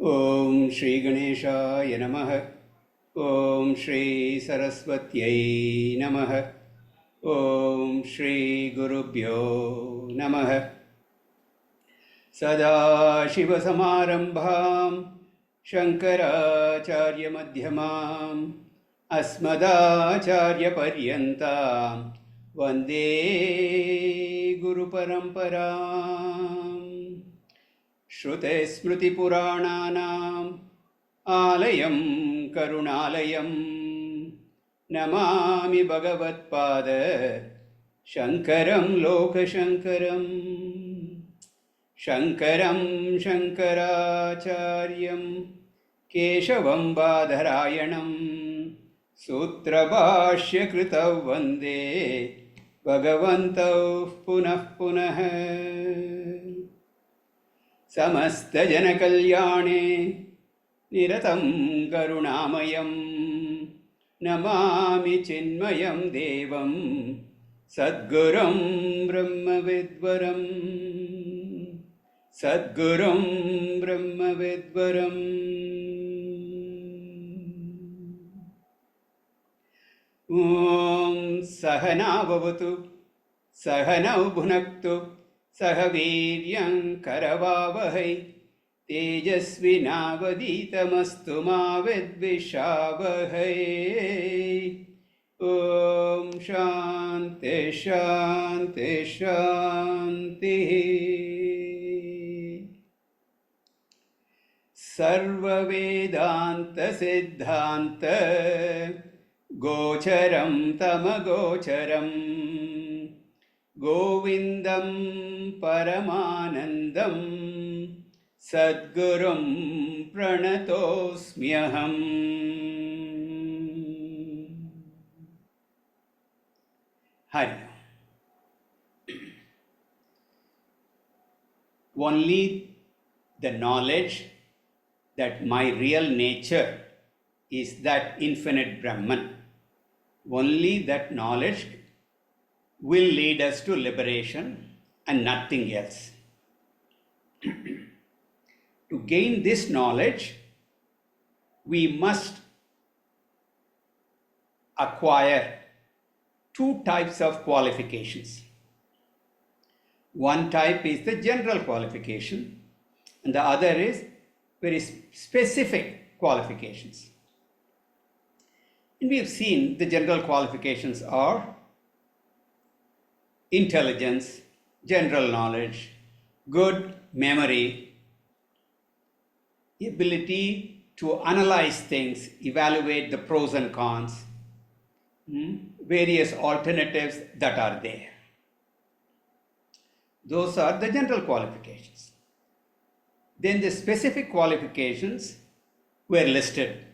Om Shri Ganeshaya Namaha. Om Shri Saraswatyai Namaha. Om Shri Gurubhyo Namaha. Sadashivasamarambham Shankaracharya Madhyamam Asmadacharya Paryantam Vande Guru Paramparam. Shrute Smriti Purananam Alayam Karunalayam Namami Bhagavat Pada Shankaram Lokashankaram Shankaram Shankaracharyam Keshavam Badharayanam Sutrabhashya Kritav Vande Bhagavantav Punah Punah. Samasta Jana Kalyane Niratam Karunamayam Namami Chinmayam Devam Sadgurum Brahmavidvaram Sadgurum Brahmavidvaram. Om Sahana Bhavatu Sahana Bhunaktu Sahaviryam Karavavahai Tejasvinavaditamastu ma vidvishavahai. Om Shanti Shanti Shanti. Sarva Vedanta Siddhanta Gocharam Tamagocharam Govindam Paramanandam Sadgurum Pranatosmyaham. Hari. Only the knowledge that my real nature is that infinite Brahman, only that knowledge will lead us to liberation and nothing else. To gain this knowledge, we must acquire two types of qualifications. One type is the general qualification, and the other is very specific qualifications. And we have seen the general qualifications are intelligence, general knowledge, good memory, ability to analyze things, evaluate the pros and cons, various alternatives that are there. Those are the general qualifications. Then the specific qualifications were listed,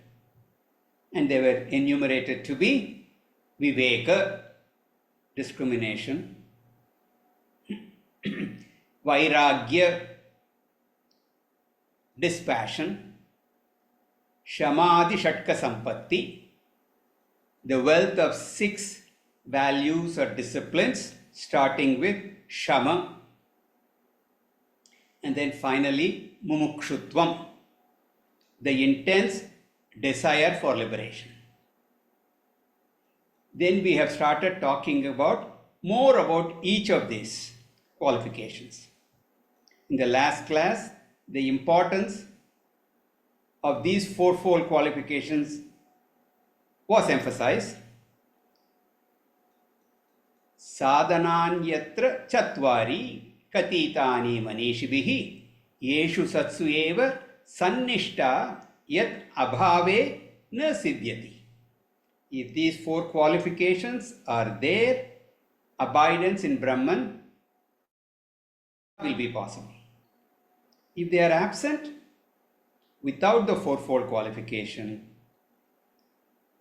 and they were enumerated to be Viveka, discrimination, Vairagya, dispassion, Shamadi Shatka Sampatti, the wealth of 6 values or disciplines, starting with Shama, and then finally Mumukshutvam, the intense desire for liberation. Then we have started talking more about each of these qualifications. In the last class, the importance of these fourfold qualifications was emphasized. Sadhananyatra chatvari katitani manishibihi yeshu satsu eva sannishta yat abhave na siddhyati. If these 4 qualifications are there, abidance in Brahman will be possible. If they are absent, without the fourfold qualification,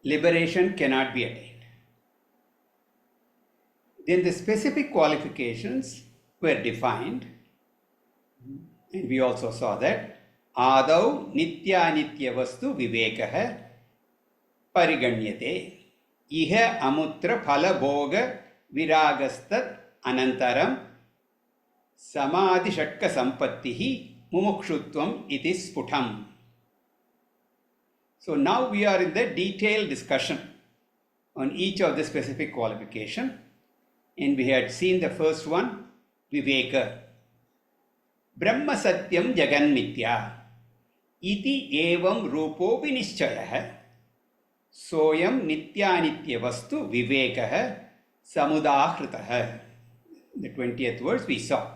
liberation cannot be attained. Then the specific qualifications were defined, and we also saw that Adau Nitya Vastu Vivekaha Pariganyate Iha Amutra Phala Bhoga Viragastat Anantaram Samadhi Shatka Sampattihi Mumukshutvam Iti Sputam. So now we are in the detailed discussion on each of the specific qualification, and we had seen the first one, Viveka. Brahma Satyam Jagan Mithya Iti Evam Rupo Vinishchayah Soyam Nitya Vastu Vivekah Samudahritah. The 20th verse we saw.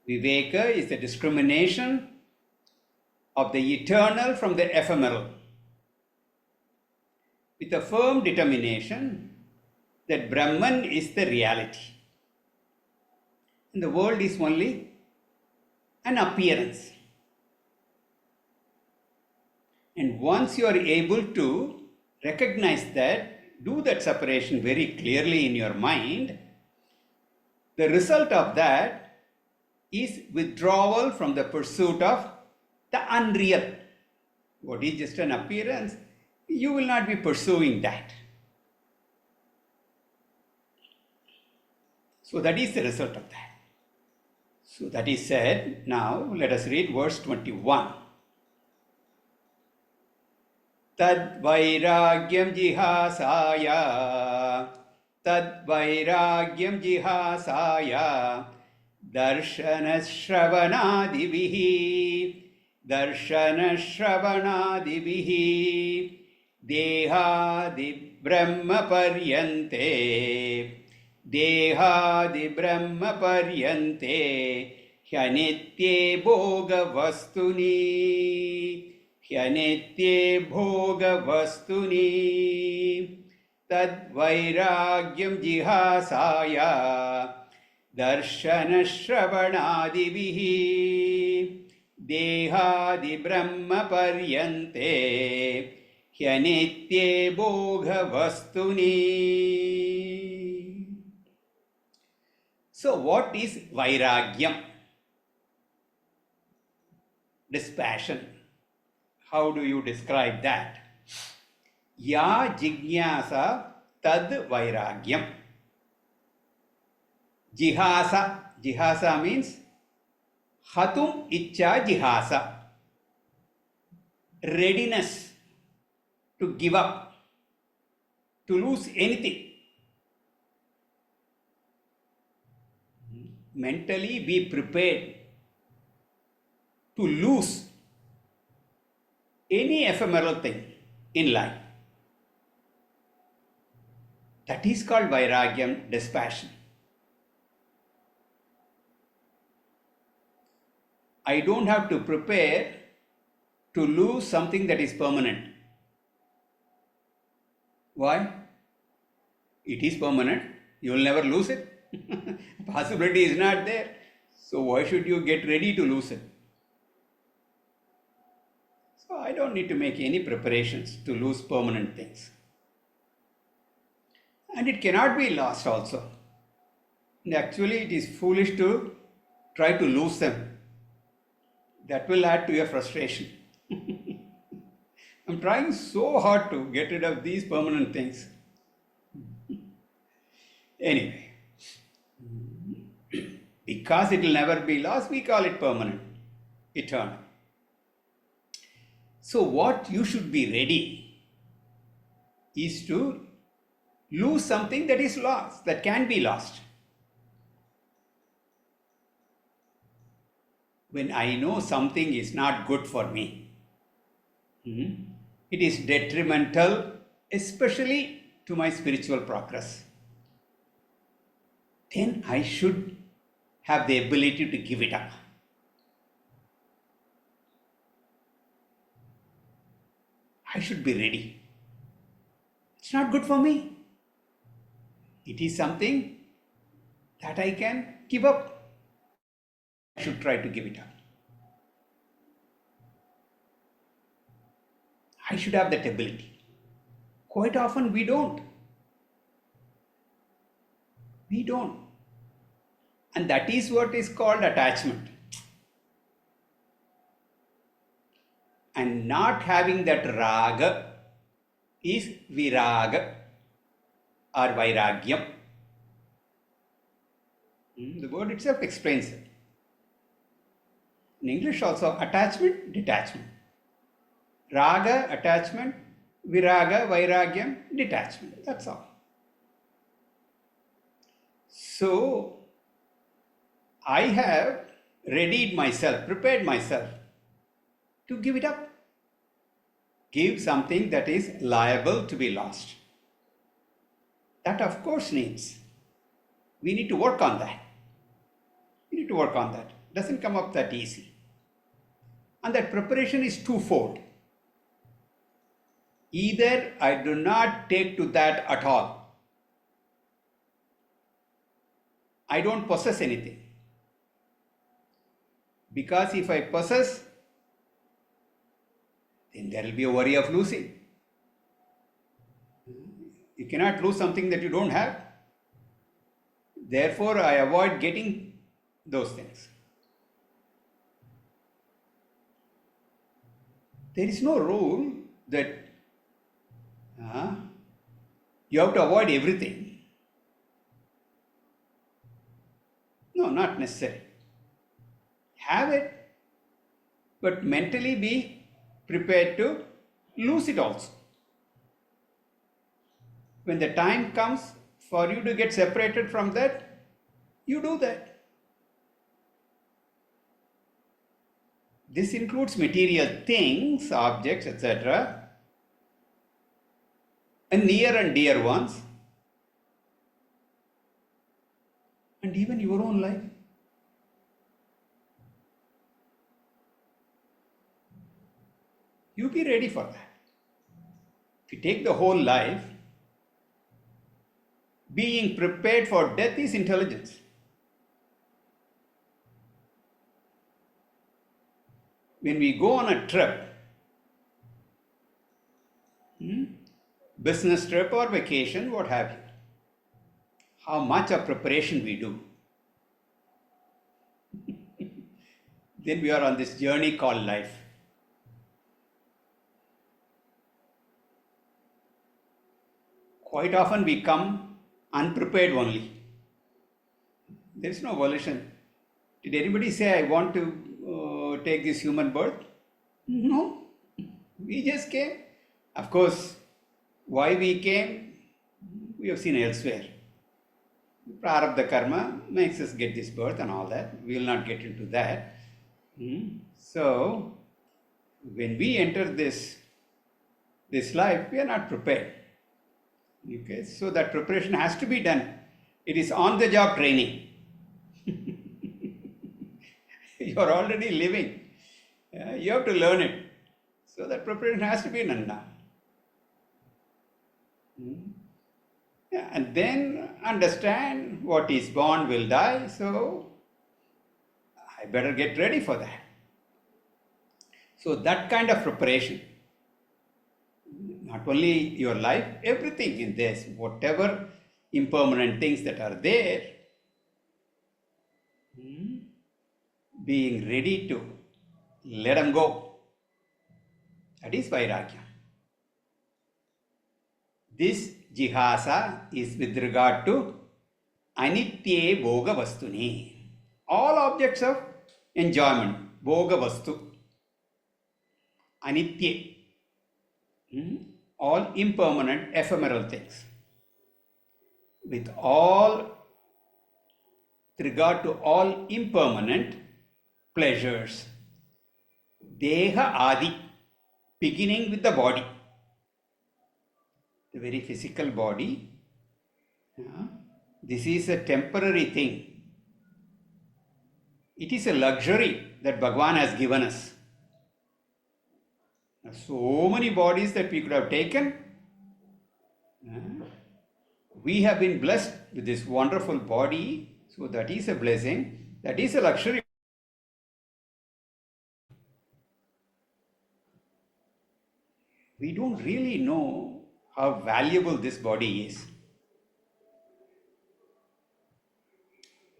Viveka is the discrimination of the eternal from the ephemeral, with a firm determination that Brahman is the reality. And the world is only an appearance. And once you are able to recognize that, do that separation very clearly in your mind, the result of that is withdrawal from the pursuit of the unreal. What is just an appearance? You will not be pursuing that. So that is the result of that. So that is said. Now let us read verse 21. Tad vairagyam jihasaya darshana shravanadivihi dehadi brahma paryante hyanitye bhoga vastuni tad vairagyam jihasaya darshana shravanadivihi dehadi brahma paryante hyanitye bhoga vastuni. So what is vairagyam? Dispassion. How do you describe that? Ya jignasa tad vairagyam. Jihasa means hatum icha jihasa. Readiness to give up, to lose anything. Mentally be prepared to lose any ephemeral thing in life. That is called vairagyam, dispassion. I don't have to prepare to lose something that is permanent. Why? It is permanent. You will never lose it. Possibility is not there. So why should you get ready to lose it? So I don't need to make any preparations to lose permanent things. And it cannot be lost also. And actually it is foolish to try to lose them. That will add to your frustration. I'm trying so hard to get rid of these permanent things. Anyway, because it will never be lost, we call it permanent, eternal. So what you should be ready is to lose something that is lost, that can be lost. When I know something is not good for me, it is detrimental, especially to my spiritual progress, then I should have the ability to give it up. I should be ready. It's not good for me. It is something that I can give up. I should try to give it up. I should have that ability. Quite often we don't. We don't. And that is what is called attachment. And not having that raga is viraga or vairagyam. The word itself explains it. In English also, attachment, detachment. Raga, attachment, viraga, vairagyam, detachment. That's all. So, I have readied myself, prepared myself to give it up. Give something that is liable to be lost. That of course needs. We need to work on that. We need to work on that. Doesn't come up that easy. And that preparation is twofold. Either I do not take to that at all. I don't possess anything. Because if I possess, then there will be a worry of losing. You cannot lose something that you don't have. Therefore, I avoid getting those things. There is no rule that you have to avoid everything. No, not necessary. Have it, but mentally be prepared to lose it also. When the time comes for you to get separated from that, you do that. This includes material things, objects, etc., and near and dear ones, and even your own life. You be ready for that. If you take the whole life, being prepared for death is intelligence. When we go on a trip, business trip or vacation, what have you, how much of preparation we do. Then we are on this journey called life. Quite often we come unprepared only. There is no volition. Did anybody say, I want to take this human birth? No. We just came. Of course, why we came, we have seen elsewhere. Prarabdha karma makes us get this birth and all that. We will not get into that. So, when we enter this life, we are not prepared. Okay, so that preparation has to be done. It is on-the-job training. You are already living. You have to learn it. So that preparation has to be done now. Yeah, and then understand what is born will die. So I better get ready for that. So that kind of preparation. Not only your life, everything in this, whatever impermanent things that are there, being ready to let them go. That is vairagya. This jihasa is with regard to anitye bhoga vastuni. All objects of enjoyment, bhoga vastu. Anitye. All impermanent, ephemeral things. With regard to all impermanent pleasures. Deha adi, beginning with the body. The very physical body. This is a temporary thing. It is a luxury that Bhagavan has given us. So many bodies that we could have taken. We have been blessed with this wonderful body. So that is a blessing. That is a luxury. we don't really know how valuable this body is.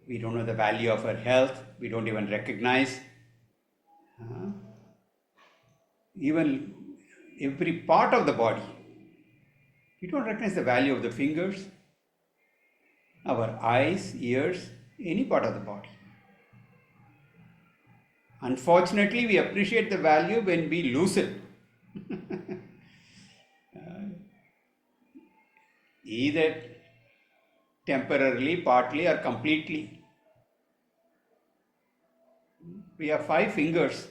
We don't know the value of our health. We don't even recognize even every part of the body. We don't recognize the value of the fingers, our eyes, ears, any part of the body. Unfortunately, we appreciate the value when we lose it. Either temporarily, partly, or completely. We have 5 fingers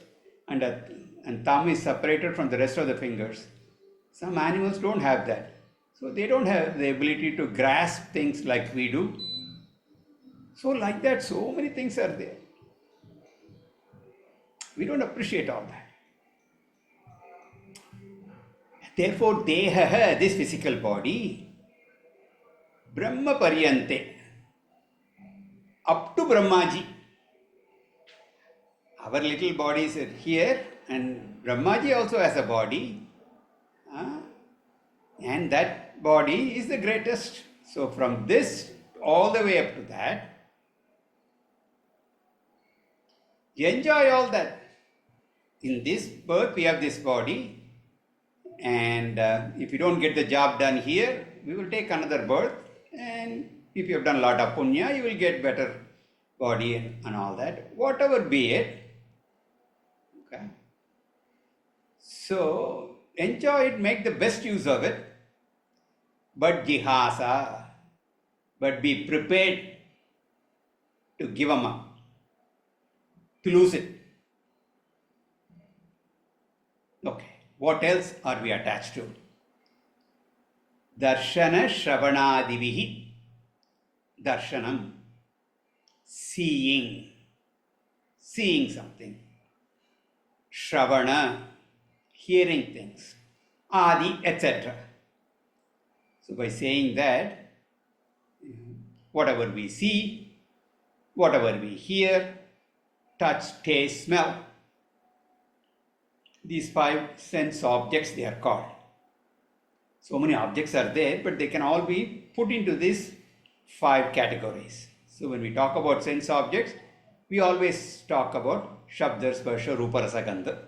and thumb is separated from the rest of the fingers. Some animals don't have that. So they don't have the ability to grasp things like we do. So like that, so many things are there. We don't appreciate all that. Therefore, Deha, this physical body, Brahma Paryante, up to Brahmaji. Our little bodies are here, and Brahmaji also has a body. And that body is the greatest. So from this all the way up to that, enjoy all that. In this birth, we have this body, and if you don't get the job done here, we will take another birth, and if you have done a lot of punya, you will get better body and all that. Whatever be it. Okay. So enjoy it, make the best use of it, but jihasa, but be prepared to give them up, to lose it. Okay, what else are we attached to? Darshana Shravanadivihi. Darshanam, seeing something. Shravana, hearing things. Adi, etc. So by saying that, whatever we see, whatever we hear, touch, taste, smell, these 5 sense objects, they are called. So many objects are there, but they can all be put into these 5 categories. So when we talk about sense objects, we always talk about Shabda, Sparsha, Rupa, Rasa, Gandha.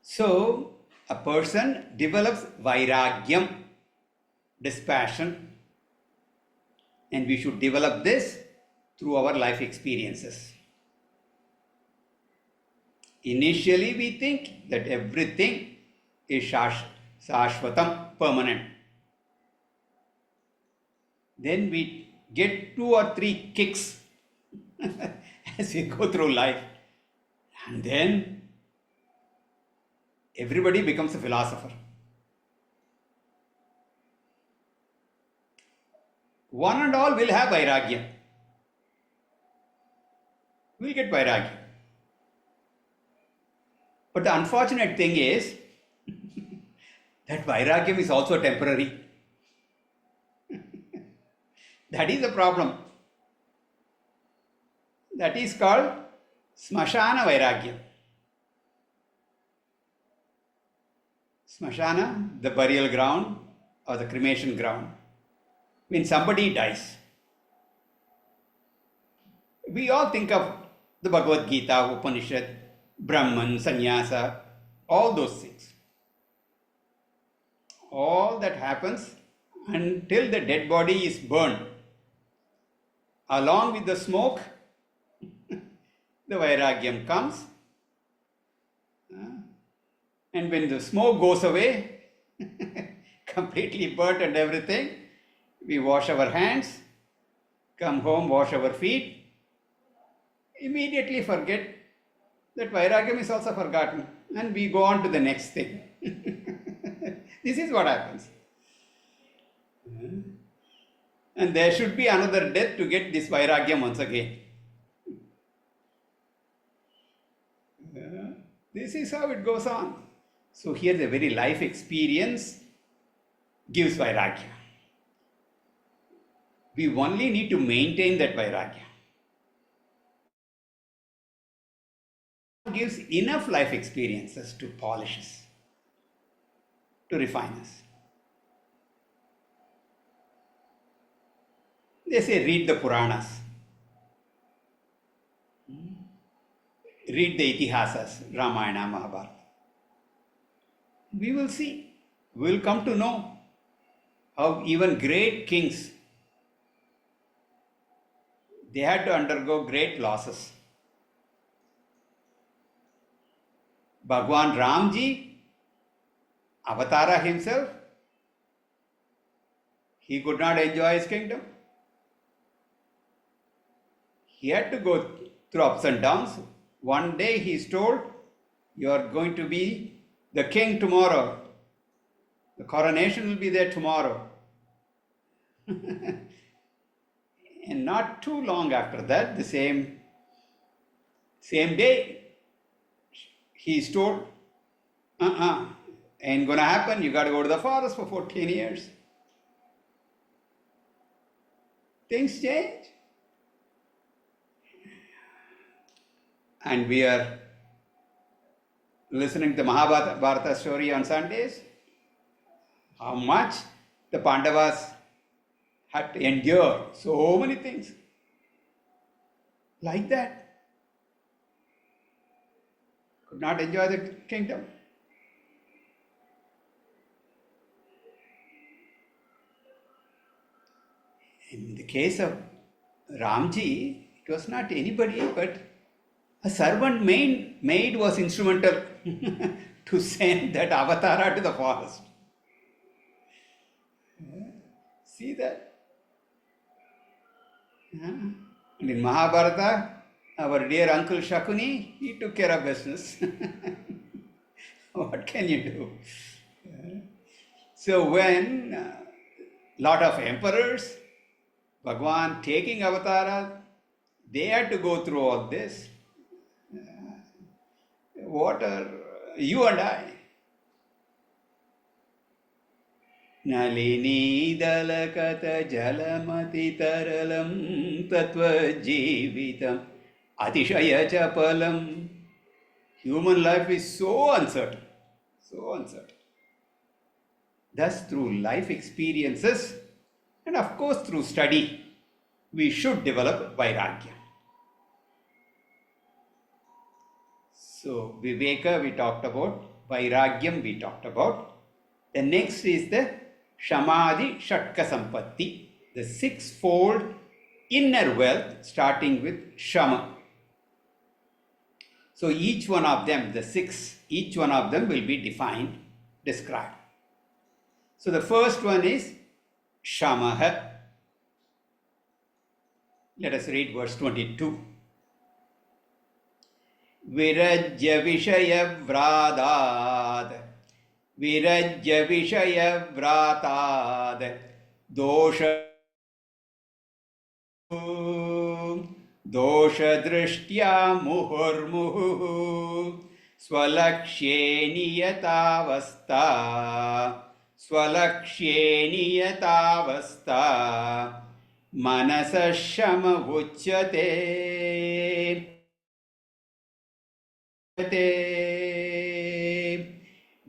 So a person develops Vairagyam, dispassion, and we should develop this through our life experiences. Initially, we think that everything is Shashvatam, permanent. Then we get 2 or 3 kicks as we go through life. And then everybody becomes a philosopher. One and all will have Vairagya. We'll get Vairagya. But the unfortunate thing is that Vairagyam is also temporary. That is the problem. That is called Smashana Vairagyam. Smashana, the burial ground or the cremation ground. When somebody dies, we all think of the Bhagavad Gita, Upanishad, Brahman, Sannyasa, all those things. All that happens until the dead body is burned. Along with the smoke, the Vairagyam comes. And when the smoke goes away, completely burnt and everything, we wash our hands, come home, wash our feet, immediately forget that Vairagyam is also forgotten, and we go on to the next thing. This is what happens. And there should be another death to get this Vairagyam once again. This is how it goes on. So here the very life experience gives Vairagya. We only need to maintain that Vairagya. Gives enough life experiences to polish us. to refine us. They say read the Puranas, read the Itihasas, Ramayana, Mahabharata. We will see, we will come to know how even great kings, they had to undergo great losses. Bhagwan Ramji, Avatara himself, he could not enjoy his kingdom. He had to go through ups and downs. One day he is told, you are going to be the king tomorrow. The coronation will be there tomorrow. And not too long after that, the same day, he is told, ain't gonna happen, you gotta go to the forest for 14 years. Things change. And we are listening to the Mahabharata story on Sundays. How much the Pandavas had to endure so many things. Like that. Could not enjoy the kingdom. In the case of Ramji, it was not anybody but a servant maid was instrumental to send that avatara to the forest. See that? And in Mahabharata, our dear uncle Shakuni, he took care of business. What can you do? So when lot of emperors, Bhagwan taking avatara, they had to go through all this. What are you and I? Nalini dalakata jalamati taralam tatva jivitam atishaya chapalam. Human life is so uncertain, so uncertain. Thus, through life experiences and of course through study, we should develop Vairagya. So, Viveka we talked about, Vairagyam we talked about. The next is the Shamadhi Shatka Sampatti, the sixfold inner wealth starting with Shama. So, each one of them, the six, each one of them will be defined, described. So, the first one is Shamaha. Let us read verse 22. Virajya Vishaya Vradad Virajya Vishaya Vratad Dosha Drishtya Muhurmuhu Swalakshye Niyatavasta Manasashama Uchyate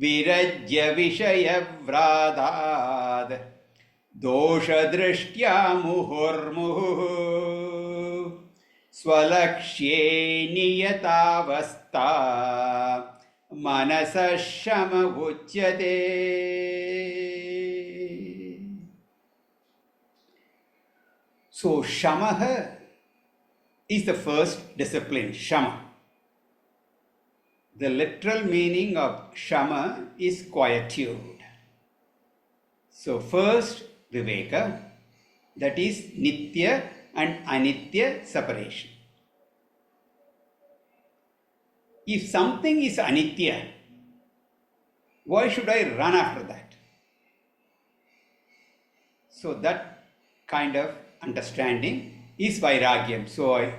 Virajya Vishaya Vradad Dosha Drishtya Muhurmuhu Swalakshye Niyatavasta Manasashama Uchyate. So Shamaha is the first discipline, Shama. The literal meaning of Shama is quietude. So first Viveka, that is Nitya and Anitya separation. If something is Anitya, why should I run after that? So that kind of understanding is Vairagyam. So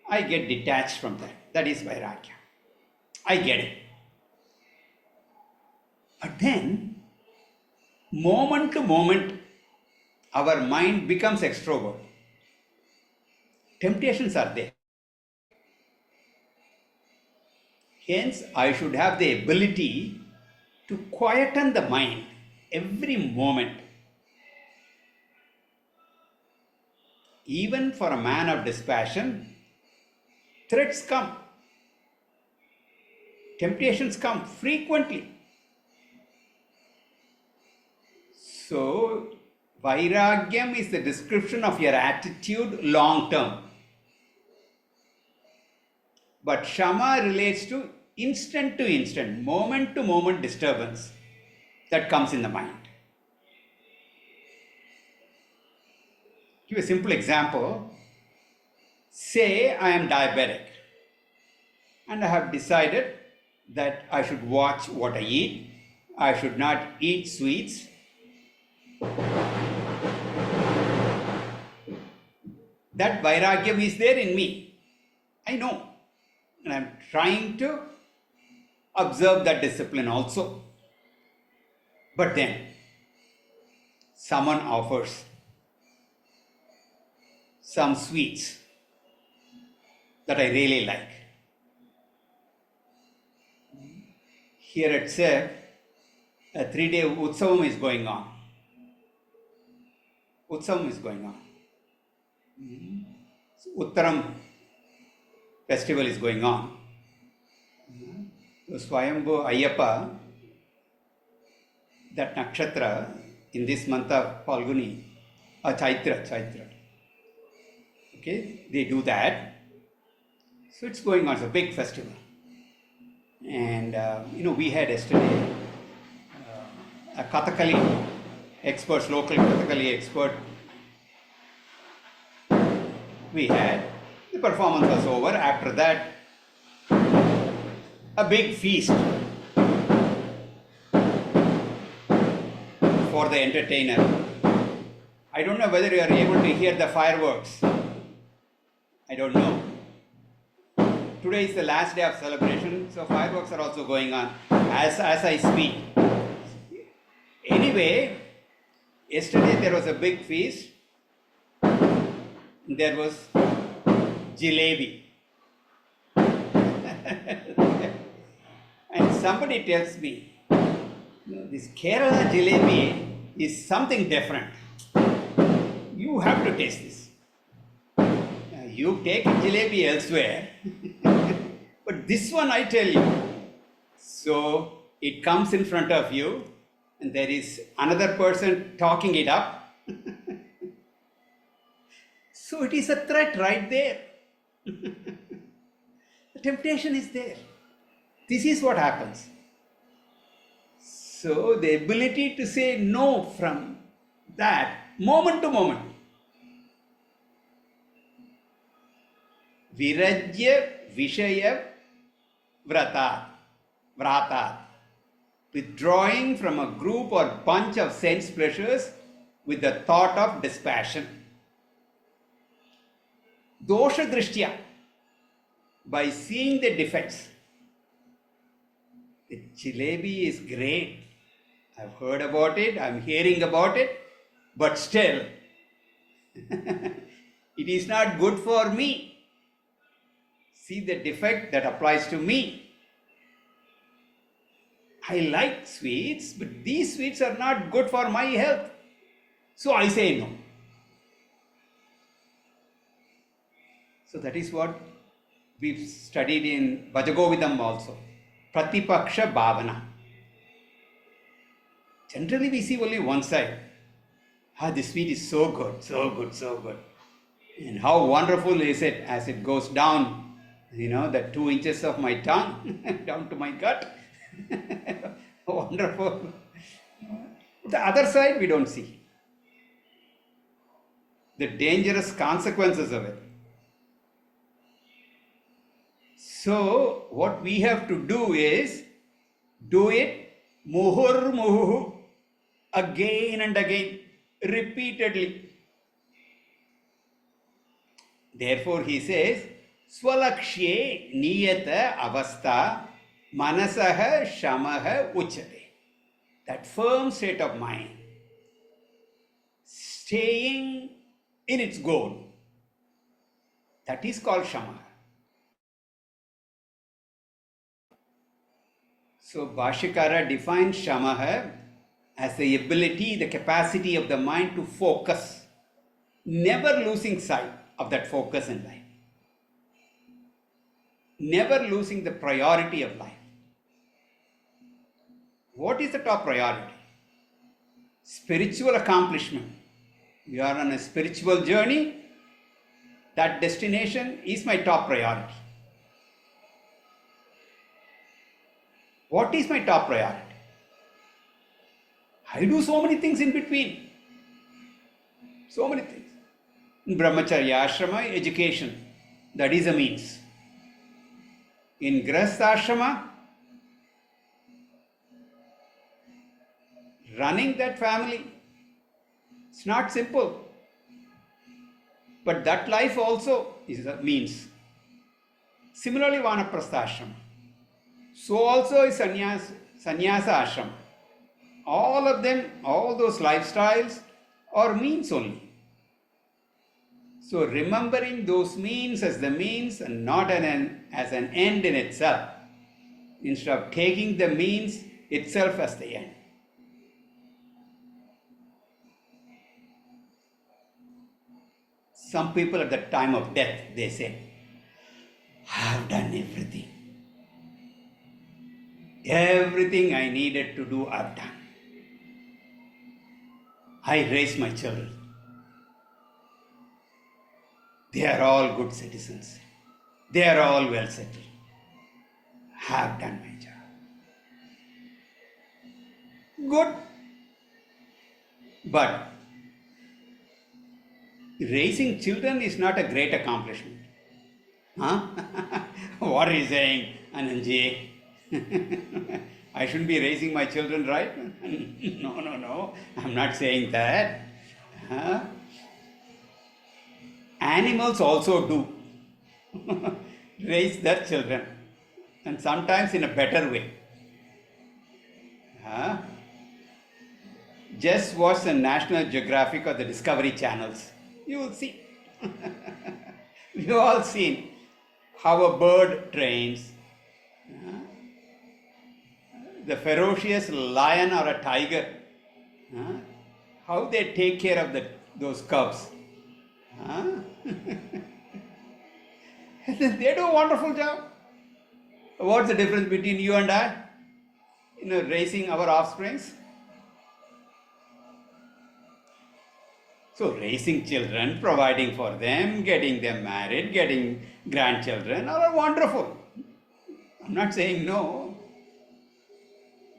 I get detached from that. That is Vairagyam. I get it. But then, moment to moment, our mind becomes extrovert. Temptations are there. Hence, I should have the ability to quieten the mind every moment. Even for a man of dispassion, threats come, temptations come frequently. So, Vairagyam is the description of your attitude long term. But Shama relates to instant, moment to moment disturbance that comes in the mind. Give a simple example. Say I am diabetic and I have decided that I should watch what I eat. I should not eat sweets. That Vairagyam is there in me. I know. And I'm trying to observe that discipline also. But then, someone offers some sweets that I really like. Here itself, a 3-day Utsavam is going on. Utsavam is going on. So Uttaram festival is going on. So Swayambhu Ayyappa, that nakshatra in this month of Falguni, Chaitra. Okay, they do that. So it's going on, it's a big festival. And we had yesterday a Kathakali expert, local Kathakali expert. We had, the performance was over. After that, a big feast for the entertainer. I don't know whether you are able to hear the fireworks. I don't know. Today is the last day of celebration, so fireworks are also going on as I speak. Anyway, yesterday there was a big feast. There was jalebi. And somebody tells me, this Kerala jalebi is something different. You have to taste this. You take jalebi elsewhere, but this one I tell you. So it comes in front of you, and there is another person talking it up. So it is a threat right there. The temptation is there. This is what happens. So the ability to say no from that moment to moment. Virajya Vishaya Vratat. Withdrawing from a group or bunch of sense pleasures with the thought of dispassion. Dosha Drishtya. By seeing the defects. The jalebi is great. I've heard about it, I'm hearing about it, but still, it is not good for me. See the defect that applies to me. I like sweets, but these sweets are not good for my health. So I say no. So that is what we've studied in Bhajagovidam also. Pratipaksha Bhavana. Generally we see only one side. This sweet is so good, so good, so good. And how wonderful is it as it goes down, the 2 inches of my tongue, down to my gut. Wonderful. The other side we don't see. The dangerous consequences of it. So what we have to do is do it muhur muhu, again and again, repeatedly. Therefore he says, Swalakshye niyata avastha manasaha shamaha uchate. That firm state of mind, staying in its goal, that is called shamaha. So Bhashyakara defines Shamaha as the ability, the capacity of the mind to focus, never losing sight of that focus in life, never losing the priority of life. What is the top priority? Spiritual accomplishment. We are on a spiritual journey. That destination is my top priority. What is my top priority? I do so many things in between. So many things. In Brahmacharya Ashrama, education. That is a means. In Grihastha Ashrama, running that family. It's not simple. But that life also is a means. Similarly, Vanaprastha Ashrama. So also is Sannyasa Ashrama. All of them, all those lifestyles are means only. So remembering those means as the means and not as an end in itself, instead of taking the means itself as the end. Some people at the time of death, they say, I have done everything. Everything I needed to do, I've done. I raised my children. They are all good citizens. They are all well settled. I have done my job. Good. But raising children is not a great accomplishment. Huh? What are you saying, Anandji? I shouldn't be raising my children, right? No. I'm not saying that. Huh? Animals also do raise their children, and sometimes in a better way. Huh? Just watch the National Geographic or the Discovery channels. You will see. We've all seen how a bird trains, the ferocious lion or a tiger, how they take care of those cubs. They do a wonderful job. What's the difference between you and I? Raising our offsprings? So raising children, providing for them, getting them married, getting grandchildren are wonderful. I'm not saying no.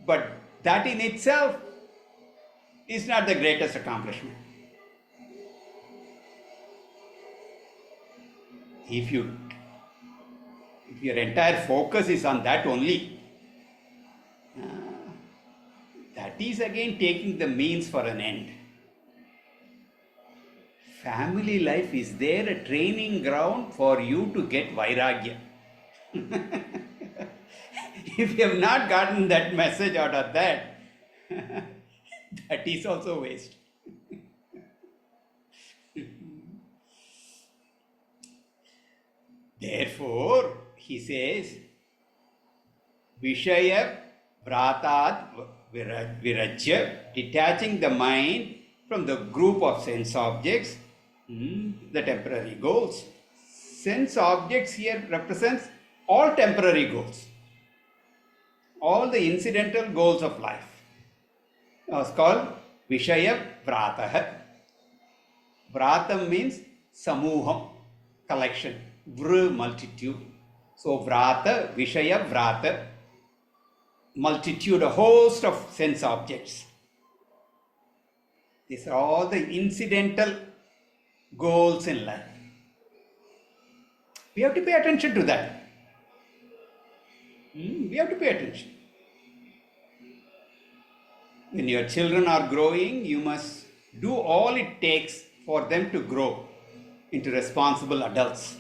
But that in itself is not the greatest accomplishment. If your entire focus is on that only, that is again taking the means for an end. Family life is there a training ground for you to get vairagya. If you have not gotten that message out of that, that is also waste. Therefore, he says, Vishaya Vratat Virajya, detaching the mind from the group of sense objects, the temporary goals. Sense objects here represents all temporary goals, all the incidental goals of life. It's called Vishaya Vrataha. Vratam means samuham, collection, multitude. So Vrata, Vishaya Vrata, multitude, a host of sense objects. These are all the incidental goals in life. We have to pay attention to that. We have to pay attention. When your children are growing, you must do all it takes for them to grow into responsible adults.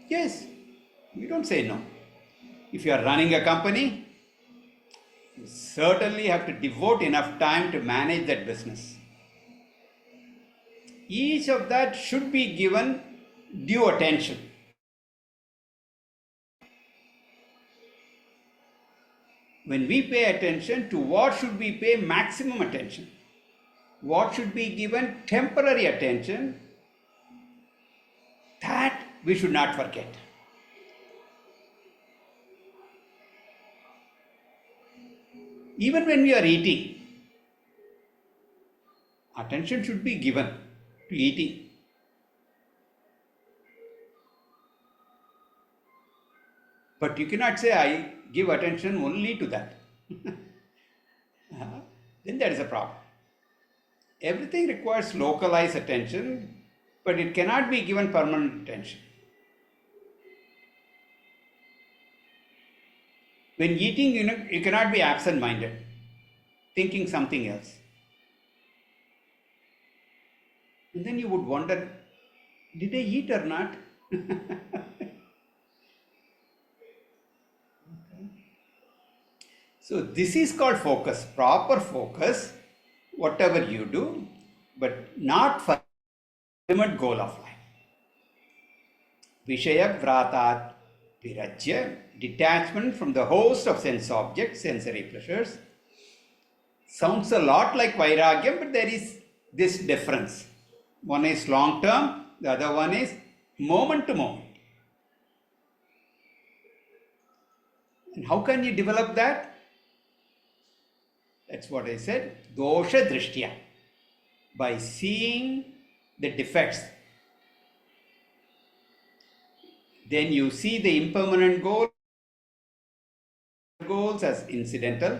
Yes, we don't say no. If you are running a company, you certainly have to devote enough time to manage that business. Each of that should be given due attention. When we pay attention, to what should we pay maximum attention? What should be given temporary attention? That we should not forget. Even when we are eating, attention should be given to eating. But you cannot say, I give attention only to that. Then there is a problem. Everything requires localized attention, but it cannot be given permanent attention. When eating, you cannot be absent-minded, thinking something else. And then you would wonder, did I eat or not? So this is called focus, proper focus, whatever you do, but not for the ultimate goal of life. Vishaya vratat virajya, detachment from the host of sense objects, sensory pleasures. Sounds a lot like vairagyam, but there is this difference. One is long term, the other one is moment to moment. And how can you develop that? That's what I said, dosha drishtya, by seeing the defects. Then you see the impermanent goals as incidental,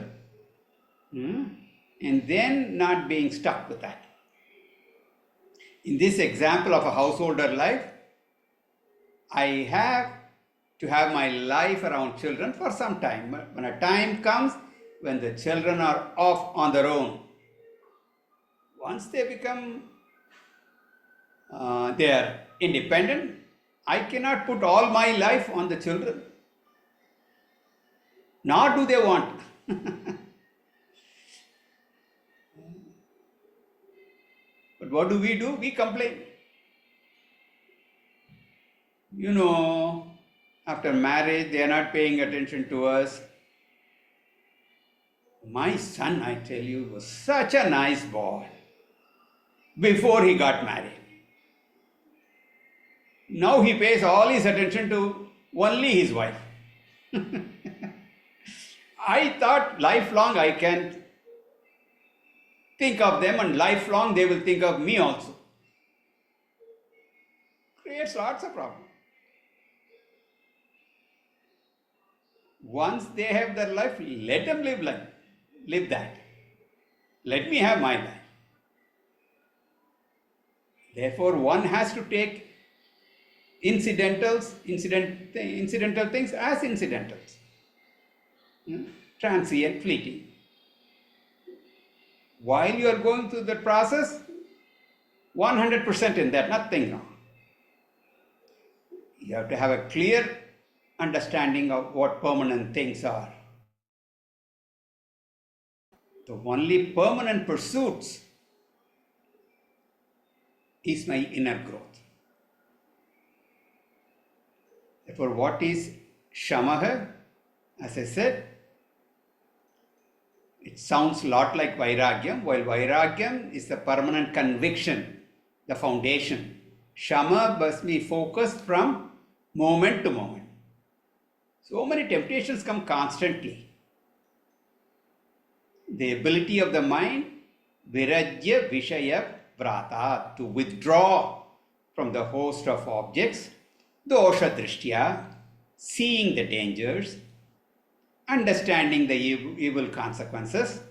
and then not being stuck with that. In this example of a householder life, I have to have my life around children for some time. But when a time comes when the children are off on their own, once they become they are independent, I cannot put all my life on the children. Nor do they want. But what do? We complain. After marriage, they are not paying attention to us. My son, I tell you, was such a nice boy before he got married. Now he pays all his attention to only his wife. I thought lifelong I can think of them, and lifelong they will think of me also. Creates lots of problems. Once they have their life, let them live that. Let me have my life. Therefore, one has to take incidental things as incidentals. Transient, fleeting. While you are going through the process, 100% in that, nothing wrong. You have to have a clear understanding of what permanent things are. The only permanent pursuits is my inner growth. Therefore, what is shamaha? As I said, it sounds a lot like vairagyam. While vairagyam is the permanent conviction, the foundation, shama must be focused from moment to moment. So many temptations come constantly. The ability of the mind, virajya vishaya vrata, to withdraw from the host of objects, dosha drishtya, seeing the dangers, understanding the evil consequences,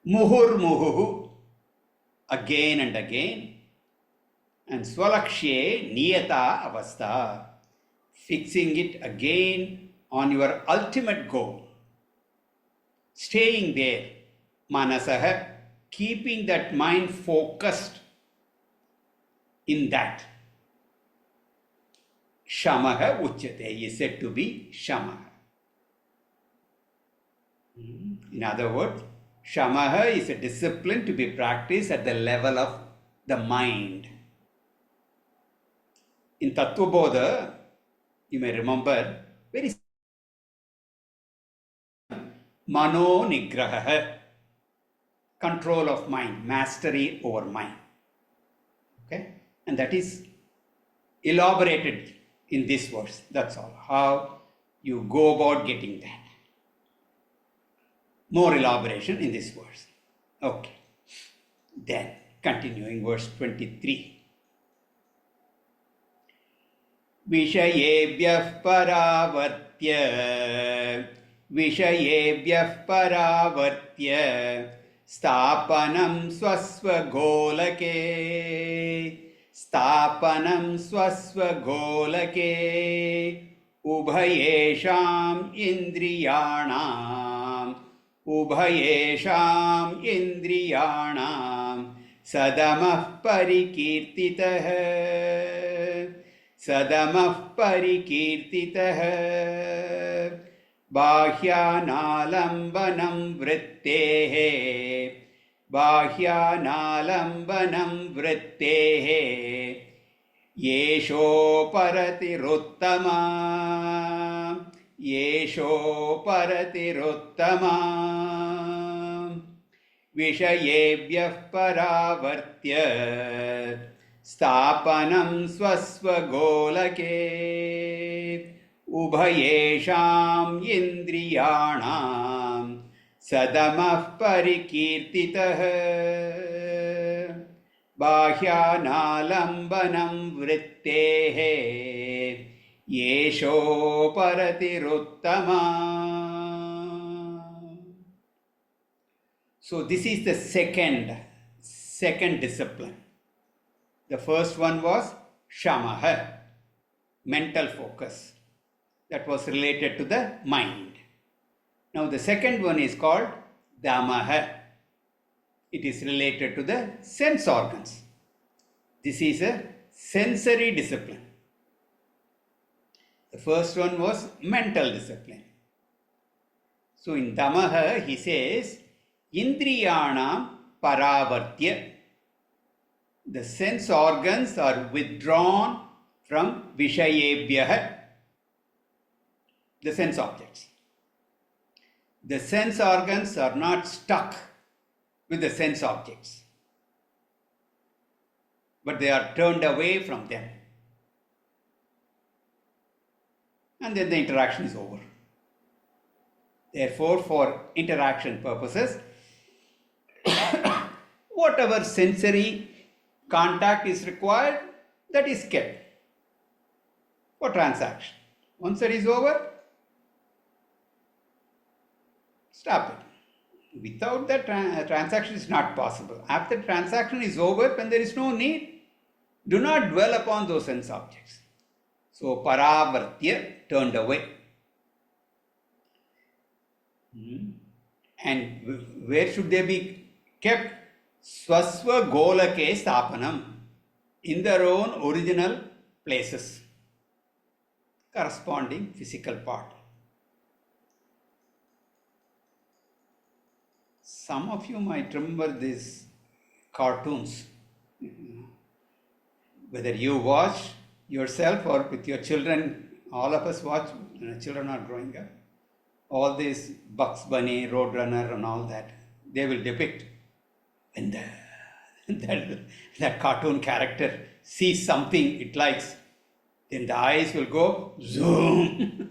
muhur muhuhu, again and again, and swalakshe niyata avastha, fixing it again on your ultimate goal, staying there, manasaha, keeping that mind focused in that. Shamaha uchyate is said to be shamaha. In other words, shamaha is a discipline to be practiced at the level of the mind. In Tattvabodha, you may remember, very Mano nigraha, control of mind, mastery over mind. Okay? And that is elaborated in this verse. That's all. How you go about getting that. More elaboration in this verse. Okay. Then, continuing verse 23. विषयेभ्यः परावर्त्य स्थापनं स्वस्वगोलके उभयेषाम् इन्द्रियाणां सदमः परिकीर्तितः बाह्यानालम्बनं वृत्तेः येषोपरतिरुत्तमा विषयेभ्यः परावर्त्य स्थापनं स्वस्वगोलके उभयेषाम् इन्द्रियाणां सदमः परिकीर्तितः बाह्यानालम्बनं वृत्तेः येषोपरतिरुत्तमा. So this is the second discipline. The first one was shamaha, mental focus. That was related to the mind. Now the second one is called damaha. It is related to the sense organs. This is a sensory discipline. The first one was mental discipline. So in damaha he says, Indriyanam paravartya. The sense organs are withdrawn from vishayebhyah, the sense objects. The sense organs are not stuck with the sense objects, but they are turned away from them. And then the interaction is over. Therefore, for interaction purposes, whatever sensory contact is required, that is kept for transaction. Once that is over, stop it. Without that, transaction is not possible. After transaction is over, when there is no need, do not dwell upon those sense objects. So, paravartya, turned away. And where should they be kept? Swasva golake sthapanam, in their own original places, corresponding physical part. Some of you might remember these cartoons. Whether you watch yourself or with your children, all of us watch, children are growing up. All these Bugs Bunny, Roadrunner and all that, they will depict when that cartoon character sees something it likes, then the eyes will go zoom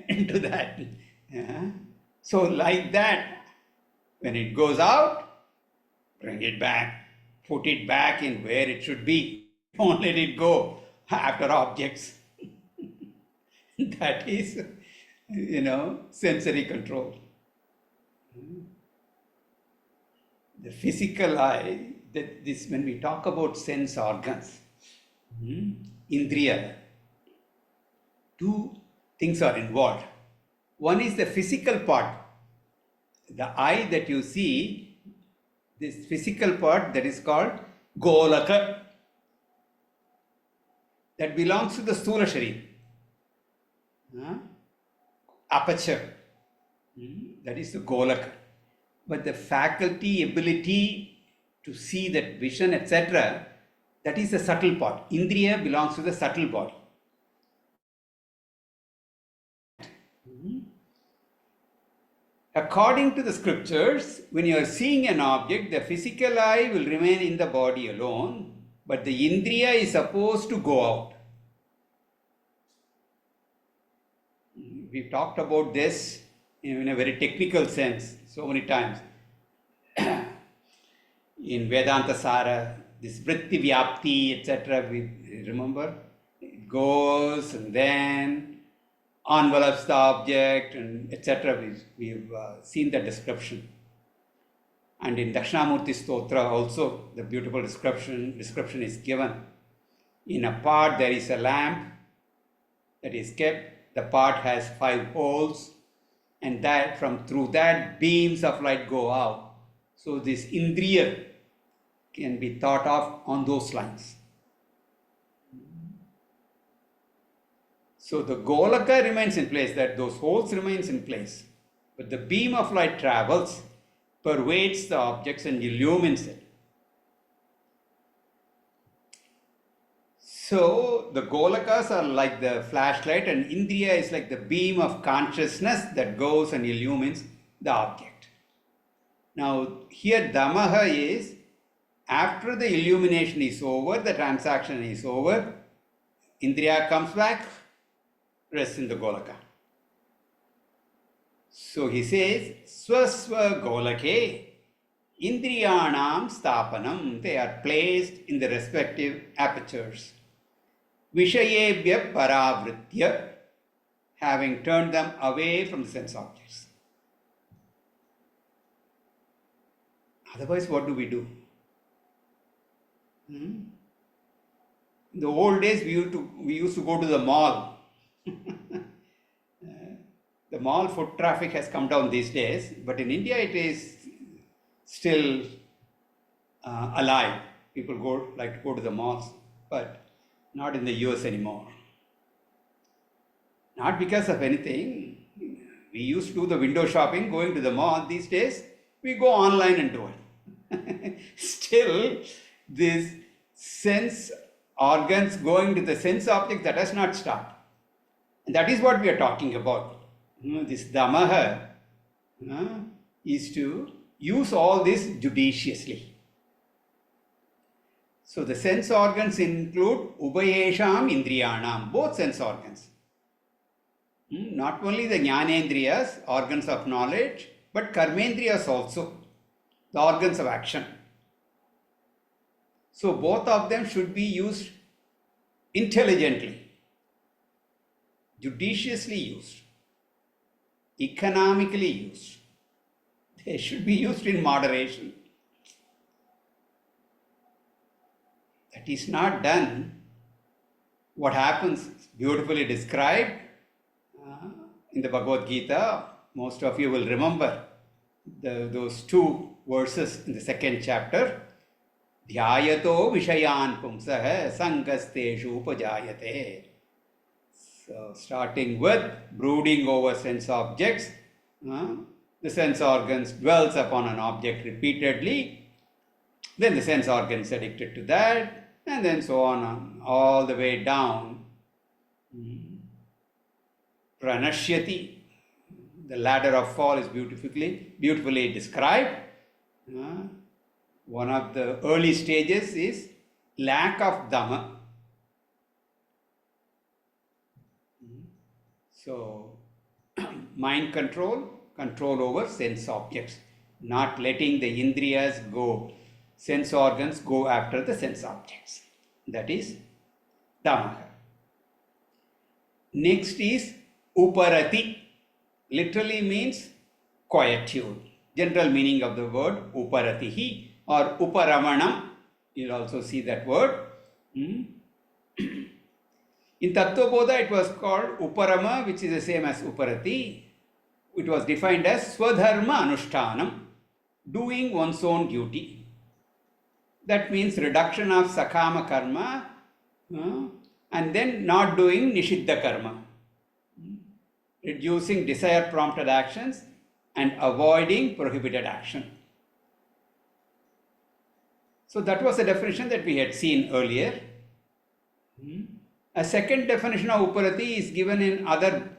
into that. Yeah. So like that, when it goes out, bring it back, put it back in where it should be. Don't let it go after objects. That is, sensory control. The physical eye, when we talk about sense organs, indriya, two things are involved. One is the physical part. The eye that you see, this physical part that is called golaka, that belongs to the Sthula Sharira. Aperture, that is the golaka. But the faculty, ability to see that vision, etc., that is the subtle part. Indriya belongs to the subtle body. According to the scriptures, when you are seeing an object, the physical eye will remain in the body alone, but the indriya is supposed to go out. We've talked about this in a very technical sense so many times. In Vedanta Sara, this vritti vyapti, etc., we remember? It goes and then envelops the object, and etc. We've seen the description. And in Dakshinamurti Stotra also, the beautiful description is given. In a pot there is a lamp that is kept. The pot has 5 holes, and that through that beams of light go out. So this indriya can be thought of on those lines. So the golaka remains in place, that those holes remains in place, but the beam of light travels, pervades the objects and illumines it. So the golakas are like the flashlight, and indriya is like the beam of consciousness that goes and illumines the object. Now here damaha is, after the illumination is over, the transaction is over, indriya comes back, rests in the golaka. So he says, swaswa golake indriyanam sthapanam. They are placed in the respective apertures. Vishayebhya paravritya, having turned them away from the sense objects. Otherwise, what do we do? In the old days, we used to go to the mall. The mall foot traffic has come down these days, but in India it is still alive. People like to go to the malls, but not in the US anymore. Not because of anything. We used to do the window shopping, going to the mall. These days, we go online and do it. Still, this sense organs going to the sense object, that has not stopped. And that is what we are talking about. This damaha is to use all this judiciously. So the sense organs include ubhayesham indriyanam, both sense organs. Not only the jnanendriyas, organs of knowledge, but karmendriyas also, the organs of action. So both of them should be used intelligently, judiciously used, economically used. They should be used in moderation. That is not done. What happens is beautifully described in the Bhagavad Gita. Most of you will remember those 2 verses in the 2nd chapter. Dhyayato vishayan pumsah sankasteshu upajayate. So starting with brooding over sense objects, the sense organs dwells upon an object repeatedly, then the sense organs addicted to that, and then so on all the way down. Pranashyati, the ladder of fall, is beautifully described. One of the early stages is lack of dhamma. So, mind control over sense objects, not letting the indriyas go, sense organs go after the sense objects. That is dhamma. Next is uparati. Literally means quietude. General meaning of the word uparatihi or uparamanam. You'll also see that word. In Tattvabodha, it was called Uparama, which is the same as Uparati. It was defined as Swadharma Anushtanam, doing one's own duty. That means reduction of Sakama Karma and then not doing Nishiddha Karma. Reducing desire prompted actions and avoiding prohibited action. So that was a definition that we had seen earlier. A second definition of uparati is given in other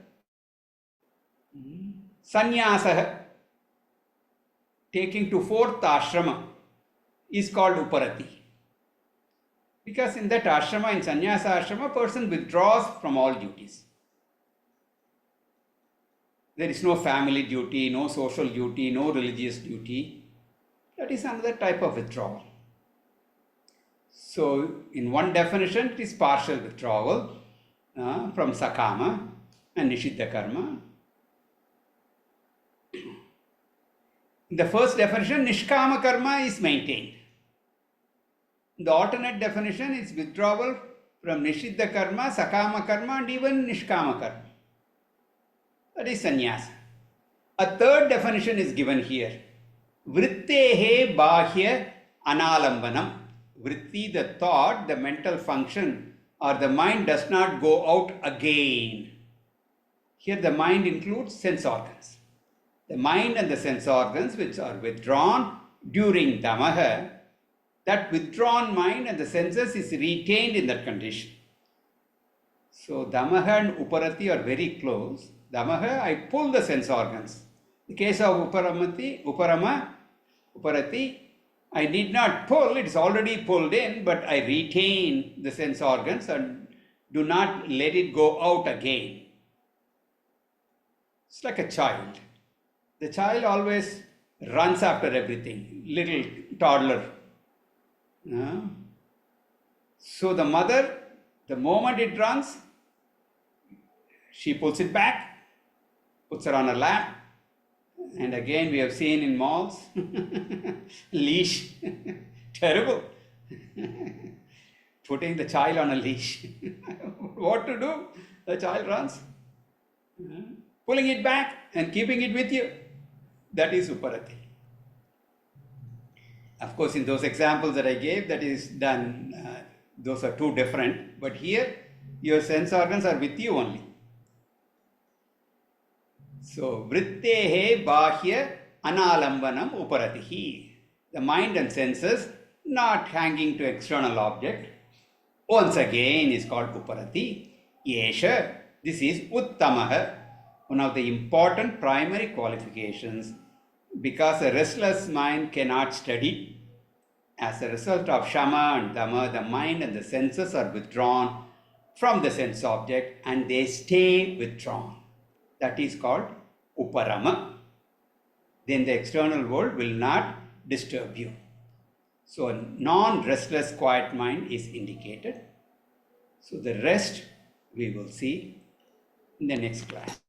sannyasa. taking to fourth ashrama is called uparati. Because in that ashrama, in sannyasa ashrama, a person withdraws from all duties. There is no family duty, no social duty, no religious duty. That is another type of withdrawal. So, in one definition, it is partial withdrawal from sakama and nishiddha karma. In the first definition, nishkama karma is maintained. The alternate definition is withdrawal from nishiddha karma, sakama karma, and even nishkama karma. That is sannyasa. A third definition is given here. Vrittehe bahya analambanam. Vritti, the thought, the mental function, or the mind does not go out again. Here the mind includes sense organs. The mind and the sense organs which are withdrawn during damaha, that withdrawn mind and the senses is retained in that condition. So damaha and uparati are very close. Damaha, I pull the sense organs. In the case of uparati, I need not pull, it is already pulled in, but I retain the sense organs and do not let it go out again. It's like a child. The child always runs after everything, little toddler. So the mother, the moment it runs, she pulls it back, puts her on her lap, and again we have seen in malls, leash, terrible, putting the child on a leash. What to do? The child runs, pulling it back and keeping it with you. That is uparati. Of course, in those examples that I gave, that is done, those are two different, but here your sense organs are with you only. So, vrittehe bahya analambanam uparatihi. The mind and senses not hanging to external object, once again is called uparati. Yesha, this is uttamaha, one of the important primary qualifications, because a restless mind cannot study. As a result of shama and dhamma, the mind and the senses are withdrawn from the sense object and they stay withdrawn. That is called uparama. Then the external world will not disturb you. So a non-restless quiet mind is indicated. So the rest we will see in the next class.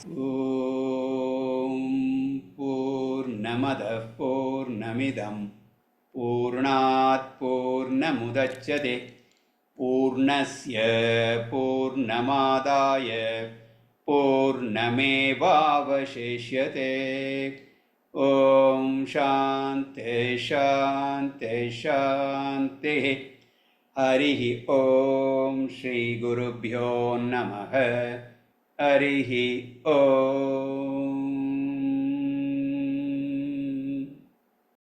Om Purnamadah Purnamidam Purnat Purnamudachyate Purnasya Purnamadaya Purnamevavashishyate. Om Shanti Shanti Shanti. Harihi Om Shri Gurubhyo Namaha. Harihi Om.